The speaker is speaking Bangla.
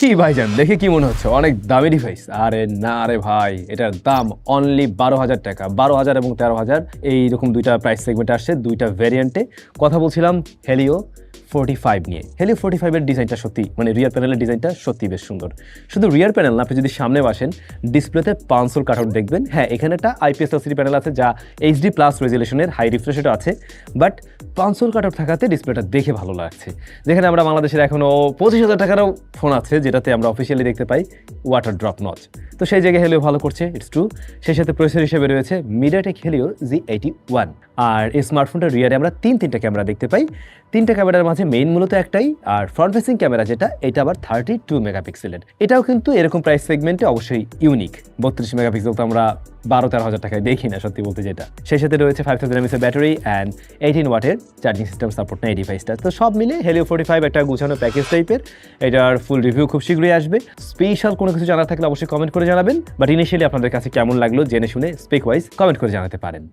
কি ভাইজান দেখে কি মনে হচ্ছে অনেক দামি ডিভাইস? আরে না রে ভাই, এটার দাম অনলি 12,000 টাকা। 12,000 এবং 13,000 এইরকম দুইটা প্রাইস সেগমেন্টে আসছে, দুইটা ভ্যারিয়েন্টে। কথা বলছিলাম হেলিও 45 নিয়ে। হেলিও 45 এর ডিজাইনটা সত্যি মানে রিয়ার প্যানেলের ডিজাইনটা সত্যি বেশ সুন্দর। শুধু রিয়ার প্যানেল না, আপনি যদি সামনে আসেন ডিসপ্লেতে পাঁচশোর কাটআউট দেখবেন। হ্যাঁ, এখানে একটা IPS LCD প্যানেল আছে যা HD+ রেজুলেশনের হাই রিফ্রেশটা আছে, বাট পাঁচশোর কাটআউট থাকাতে ডিসপ্লেটা দেখে ভালো লাগছে। যেখানে আমরা বাংলাদেশের এখনও 25,000 টাকারও ফোন আছে যেটাতে আমরা অফিসিয়ালি দেখতে পাই ওয়াটার ড্রপ নচ। তো সেই জায়গায় হেলিও ভালো করছে, ইটস ট্রু। সেই সাথে প্রসেসর হিসেবে রয়েছে মিডিয়াটেক হেলিও G81। আর এই স্মার্টফোনটার রিয়ারে আমরা তিনটা ক্যামেরা দেখতে পাই। তিনটা ক্যামেরার মাঝে মেইন মূলত একটাই, আর ফ্রন্ট ফেসিং ক্যামেরা যেটা এটা আবার 32 মেগাপিক্সেলের। এটাও কিন্তু এরকম প্রাইস সেগমেন্টে অবশ্যই ইউনিক। 32 মেগাপিক্সেল তো আমরা 12-13 হাজার টাকায় দেখি না সত্যি বলতে যেটা। সেই সাথে রয়েছে 5000 mAh ব্যাটারি অ্যান্ড 18 ওয়াটের চার্জিং সিস্টেম সাপোর্ট নেয় এই ডিভাইসটা। তো সব মিলে হেলিও 45 একটা গুছানো প্যাকেজ টাইপের। এটার ফুল রিভিউ খুব শীঘ্রই আসবে। স্পেশাল কোনো কিছু জানার থাকলে অবশ্যই কমেন্ট করে জানাবেন, বাট ইনিশিয়ালি আপনাদের কাছে কেমন লাগলো জেনে শুনে স্পেক ওয়াইজ কমেন্ট করে জানাতে পারেন।